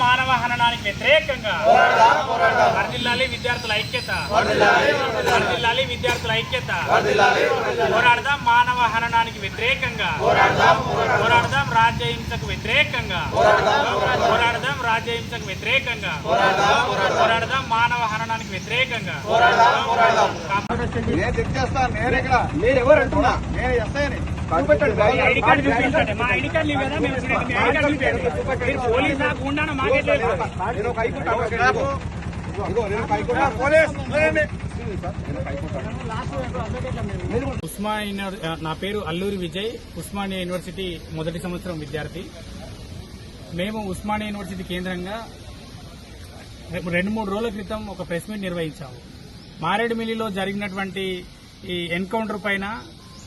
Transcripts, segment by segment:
మానవ హననానికి వ్యతిరేకంగా వర్ధిల్లాలి విద్యార్థుల ఐక్యత, వర్ధిల్లాలి విద్యార్థుల ఐక్యత. పోరాడదాం మానవ హననానికి వ్యతిరేకంగా, పోరాడదాం రాజ్యహింసకు వ్యతిరేకంగా, పోరాడదాం రాజ్యహింసకు వ్యతిరేకంగా, పోరాడదాం మానవ హననానికి వ్యతిరేకంగా. నా పేరు అల్లూరి విజయ్, ఉస్మానియా యూనివర్సిటీ మొదటి సంవత్సరం విద్యార్థి. మేము ఉస్మానియా యూనివర్సిటీ కేంద్రంగా 2-3 రోజుల క్రితం ఒక ప్రెస్ మీట్ నిర్వహించాము. మారేడుమిల్లిలో జరిగినటువంటి ఈ ఎన్కౌంటర్ పైన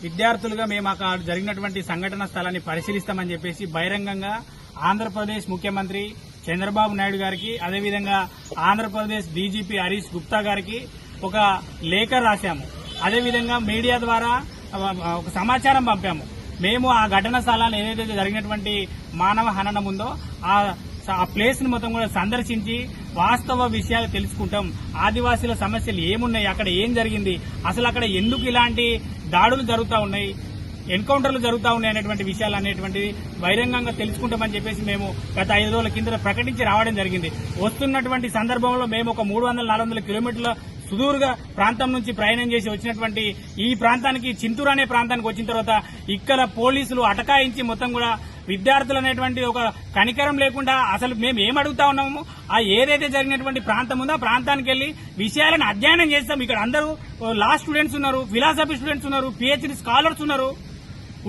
విద్యార్థులుగా మేము అక్కడ జరిగినటువంటి సంఘటన స్థలాన్ని పరిశీలిస్తామని చెప్పేసి బహిరంగంగా ఆంధ్రప్రదేశ్ ముఖ్యమంత్రి చంద్రబాబు నాయుడు గారికి, అదేవిధంగా ఆంధ్రప్రదేశ్ డీజీపీ హరీష్ గుప్తా గారికి ఒక లేఖ రాశాము. అదేవిధంగా మీడియా ద్వారా ఒక సమాచారం పంపాము. మేము ఆ ఘటన స్థలాన్ని ఏదైతే జరిగినటువంటి మానవ హననం ఉందో ఆ ప్లేస్ ని మొత్తం కూడా సందర్శించి వాస్తవ విషయాలు తెలుసుకుంటాం. ఆదివాసీల సమస్యలు ఏమున్నాయి, అక్కడ ఏం జరిగింది, అసలు అక్కడ ఎందుకు ఇలాంటి దాడులు జరుగుతూ ఉన్నాయి, ఎన్కౌంటర్లు జరుగుతూ ఉన్నాయి అనేటువంటి విషయాలు అనేటువంటివి బహిరంగంగా తెలుసుకుంటామని చెప్పేసి మేము గత 5 రోజుల కింద ప్రకటించి రావడం జరిగింది. వస్తున్నటువంటి సందర్భంలో మేము ఒక 300-400 కిలోమీటర్ల సుదూర ప్రాంతం నుంచి ప్రయాణం చేసి వచ్చినటువంటి ఈ ప్రాంతానికి, చింతూరు అనే ప్రాంతానికి వచ్చిన తర్వాత ఇక్కడ పోలీసులు అటకాయించి మొత్తం కూడా విద్యార్థులు అనేటువంటి ఒక కనికరం లేకుండా అసలు మేము ఏం అడుగుతా ఉన్నాము, ఆ ఏదైతే జరిగినటువంటి ప్రాంతం ఉందో ఆ ప్రాంతానికి వెళ్లి విషయాలను అధ్యయనం చేస్తాం. ఇక్కడ అందరూ లా స్టూడెంట్స్ ఉన్నారు, ఫిలాసఫీ స్టూడెంట్స్ ఉన్నారు, పిహెచ్డి స్కాలర్స్ ఉన్నారు,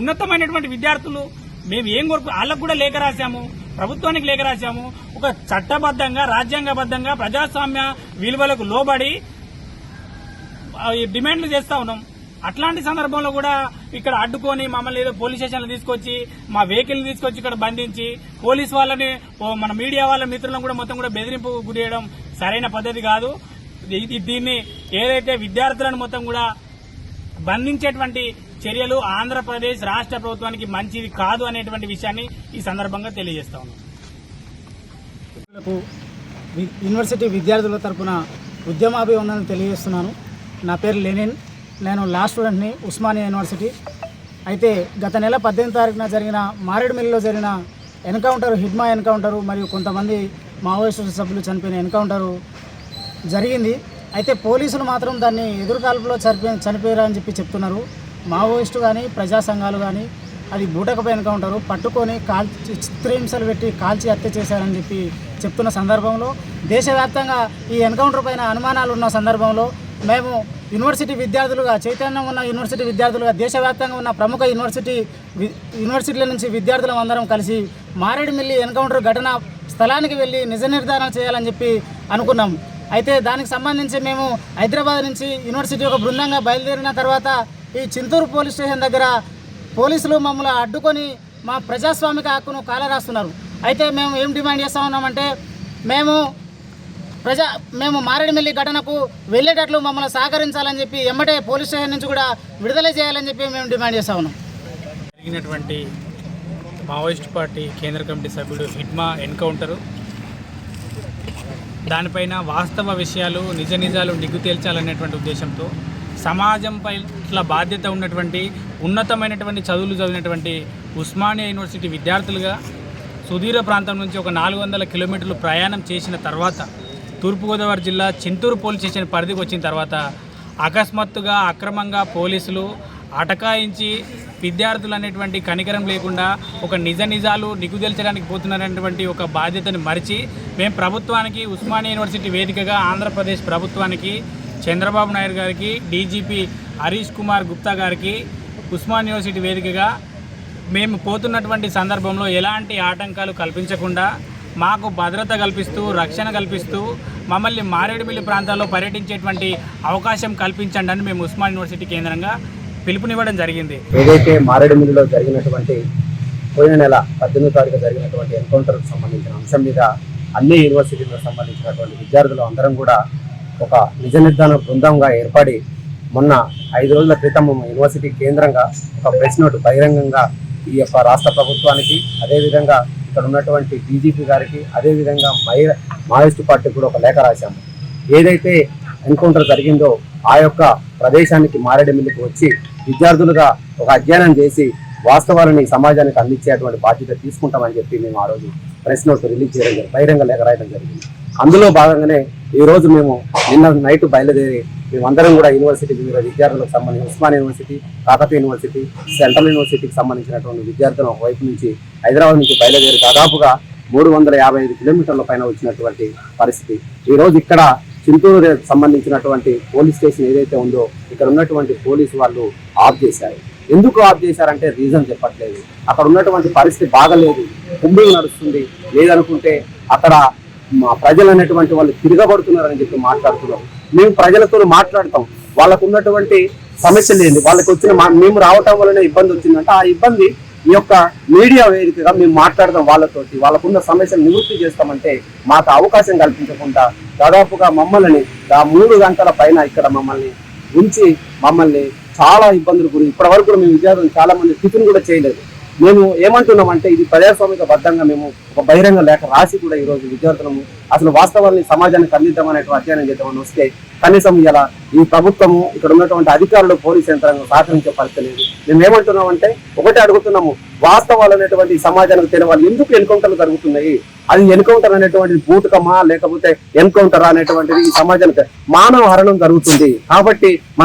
ఉన్నతమైనటువంటి విద్యార్థులు. మేము ఏం కోరుకు వాళ్ళకు కూడా లేఖ రాశాము, ప్రభుత్వానికి లేఖ రాశాము. ఒక చట్టబద్దంగా, రాజ్యాంగబద్దంగా, ప్రజాస్వామ్య విలువలకు లోబడి డిమాండ్లు చేస్తా ఉన్నాం. అట్లాంటి సందర్భంలో కూడా ఇక్కడ అడ్డుకొని మమ్మల్ని ఏదో పోలీస్ స్టేషన్లో తీసుకొచ్చి మా వెహికల్ తీసుకొచ్చి ఇక్కడ బంధించి పోలీస్ వాళ్ళని, మన మీడియా వాళ్ళ మిత్రులను కూడా మొత్తం కూడా బెదిరింపు గురి చేయడం సరైన పద్ధతి కాదు. దీన్ని ఏదైతే విద్యార్థులను మొత్తం కూడా బంధించేటువంటి చర్యలు ఆంధ్రప్రదేశ్ రాష్ట్ర ప్రభుత్వానికి మంచిది కాదు అనేటువంటి విషయాన్ని ఈ సందర్భంగా తెలియజేస్తా ఉన్నాం. యూనివర్సిటీ విద్యార్థుల తరపున ఉద్యమాభివందనలు తెలియజేస్తున్నాను. నా పేరు లెనిన్, నేను లా స్టూడెంట్ని, ఉస్మానియా యూనివర్సిటీ. అయితే గత నెల 18వ తారీఖున జరిగిన మారేడుమిల్లిలో జరిగిన ఎన్కౌంటర్, హిడ్మా ఎన్కౌంటరు మరియు కొంతమంది మావోయిస్టు సభ్యులు చనిపోయిన ఎన్కౌంటరు జరిగింది. అయితే పోలీసులు మాత్రం దాన్ని ఎదురుకాల్పులో చనిపోయారని చెప్తున్నారు. మావోయిస్టు కానీ, ప్రజా సంఘాలు కానీ అది బూటకపై ఎన్కౌంటరు, పట్టుకొని చిత్రహింసలు పెట్టి కాల్చి హత్య చేశారని చెప్తున్న సందర్భంలో, దేశవ్యాప్తంగా ఈ ఎన్కౌంటర్ పైన అనుమానాలు ఉన్న సందర్భంలో మేము యూనివర్సిటీ విద్యార్థులుగా, చైతన్యం ఉన్న యూనివర్సిటీ విద్యార్థులుగా, దేశవ్యాప్తంగా ఉన్న ప్రముఖ యూనివర్సిటీల నుంచి విద్యార్థులం అందరం కలిసి మారేడుమిల్లి ఎన్కౌంటర్ ఘటన స్థలానికి వెళ్ళి నిజ నిర్ధారణ చేయాలని అనుకున్నాం. అయితే దానికి సంబంధించి మేము హైదరాబాద్ నుంచి యూనివర్సిటీ ఒక బృందంగా బయలుదేరిన తర్వాత ఈ చింతూరు పోలీస్ స్టేషన్ దగ్గర పోలీసులు మమ్మల్ని అడ్డుకొని మా ప్రజాస్వామిక హక్కును కాలరాస్తున్నారు. అయితే మేము ఏం డిమాండ్ చేస్తూ ఉన్నామంటే, మేము మారేడుమిల్లి ఘటనకు వెళ్ళేటట్లు మమ్మల్ని సహకరించాలని ఎమ్మటే పోలీస్ స్టేషన్ నుంచి కూడా విడుదల చేయాలని మేము డిమాండ్ చేస్తూ ఉన్నాం. జరిగినటువంటి మావోయిస్ట్ పార్టీ కేంద్ర కమిటీ సభ్యుడు హిడ్మా ఎన్కౌంటరు, దానిపైన వాస్తవ విషయాలు, నిజ నిజాలు నిగ్గు తేల్చాలనేటువంటి ఉద్దేశంతో సమాజం పట్ల బాధ్యత ఉన్నటువంటి, ఉన్నతమైనటువంటి చదువులు చదివినటువంటి ఉస్మానియా యూనివర్సిటీ విద్యార్థులుగా సుదూర ప్రాంతం నుంచి ఒక 400 కిలోమీటర్లు ప్రయాణం చేసిన తర్వాత తూర్పుగోదావరి జిల్లా చింతూరు పోలీస్ స్టేషన్ పరిధికి వచ్చిన తర్వాత అకస్మాత్తుగా అక్రమంగా పోలీసులు అటకాయించి విద్యార్థులు అనేటువంటి కనికరం లేకుండా ఒక నిజ నిజాలు నిగ్గుదెల్చడానికి పోతున్నారనేటువంటి ఒక బాధ్యతను మరిచి మేము ప్రభుత్వానికి, ఉస్మానియా యూనివర్సిటీ వేదికగా ఆంధ్రప్రదేశ్ ప్రభుత్వానికి, చంద్రబాబు నాయుడు గారికి, డీజీపీ హరీష్ కుమార్ గుప్తా గారికి ఉస్మానియా యూనివర్సిటీ వేదికగా మేము పోతున్నటువంటి సందర్భంలో ఎలాంటి ఆటంకాలు కల్పించకుండా మాకు భద్రత కల్పిస్తూ, రక్షణ కల్పిస్తూ మమ్మల్ని మారేడుమిల్లి ప్రాంతాల్లో పర్యటించేటువంటి అవకాశం కల్పించండి అని మేము ఉస్మానియా యూనివర్సిటీ కేంద్రంగా పిలుపునివ్వడం జరిగింది. ఏదైతే మారేడుమిల్లిలో జరిగినటువంటి పోయిన నెల 18వ తారీఖు జరిగినటువంటి ఎన్కౌంటర్కు సంబంధించిన అంశం మీద అన్ని యూనివర్సిటీలకు సంబంధించినటువంటి విద్యార్థులు అందరం కూడా ఒక నిజ నిర్ధారణ బృందంగా ఏర్పడి మొన్న 5 రోజుల క్రితం యూనివర్సిటీ కేంద్రంగా ఒక ప్రెస్ నోట్ బహిరంగంగా ఈ యొక్క రాష్ట్ర ప్రభుత్వానికి, అదేవిధంగా ఇక్కడ ఉన్నటువంటి డీజీపీ గారికి అదేవిధంగా మావోయిస్టు పార్టీకి కూడా ఒక లేఖ రాశాము. ఏదైతే ఎన్కౌంటర్ జరిగిందో ఆ యొక్క ప్రదేశానికి మారేడుమిల్లికి వచ్చి విద్యార్థులుగా ఒక అధ్యయనం చేసి వాస్తవాలని సమాజానికి అందించేటువంటి బాధ్యత తీసుకుంటామని చెప్పి మేము ఆ రోజు ప్రెస్ నోట్ రిలీజ్ చేయడం జరిగింది, బహిరంగ లేఖ రాయడం జరిగింది. అందులో భాగంగానే ఈ రోజు మేము నిన్న నైట్ బయలుదేరి మేమందరం కూడా యూనివర్సిటీ వివిధ విద్యార్థులకు సంబంధించి Osmania university, Kakatiya university, central యూనివర్సిటీకి సంబంధించినటువంటి విద్యార్థులు ఒకవైపు నుంచి హైదరాబాద్ నుంచి బయలుదేరి దాదాపుగా 355 కిలోమీటర్ల పైన వచ్చినటువంటి పరిస్థితి. ఈ రోజు ఇక్కడ చింతూరు సంబంధించినటువంటి పోలీస్ స్టేషన్ ఏదైతే ఉందో ఇక్కడ ఉన్నటువంటి పోలీసు వాళ్ళు ఆఫ్ చేశారు. ఎందుకు ఆఫ్ చేశారంటే రీజన్ చెప్పట్లేదు. అక్కడ ఉన్నటువంటి పరిస్థితి బాగలేదు, కుంభింగ్ నడుస్తుంది, లేదనుకుంటే అక్కడ ప్రజలు అనేటువంటి వాళ్ళు తిరగబడుతున్నారని చెప్పి మాట్లాడుతున్నాం. మేము ప్రజలతో మాట్లాడతాం, వాళ్ళకు ఉన్నటువంటి సమస్యలు ఏంటి, వాళ్ళకి వచ్చిన మేము రావటం వల్లనే ఇబ్బంది వచ్చిందంటే ఆ ఇబ్బంది ఈ యొక్క మీడియా వేదికగా మేము మాట్లాడదాం, వాళ్ళతోటి వాళ్ళకున్న సమస్యలు నివృత్తి చేస్తామంటే మాకు అవకాశం కల్పించకుండా దాదాపుగా మమ్మల్ని 3 గంటల పైన ఇక్కడ మమ్మల్ని ఉంచి మమ్మల్ని చాలా ఇబ్బందులు గురి ఇప్పటి వరకు కూడా మేము విద్యార్థులు చాలా మంది టిఫిన్ కూడా చేయలేదు. మేము ఏమంటున్నామంటే ఇది ప్రజాస్వామిక బద్దంగా మేము ఒక బహిరంగ లేఖ రాసి కూడా ఈరోజు విద్యార్థులను అసలు వాస్తవాన్ని సమాజానికి అందిద్దామనేటువంటి అధ్యయనం చేద్దామని వస్తే కనీసం ఇలా ఈ ప్రభుత్వము ఇక్కడ ఉన్నటువంటి అధికారులు పోలీసు యంత్రాంగం సహకరించే పరిస్థితి లేదు. మేము ఏమంటున్నామంటే ఒకటే అడుగుతున్నాము, వాస్తవాలు అనేటువంటి సమాజానికి తెలియాలి. ఎందుకు ఎన్కౌంటర్లు జరుగుతున్నాయి, అది ఎన్కౌంటర్ అనేటువంటిది బూటకమా లేకపోతే ఎన్కౌంటర్ అనేటువంటిది ఈ సమాజానికి మానవ హరణం జరుగుతుంది. కాబట్టి మనం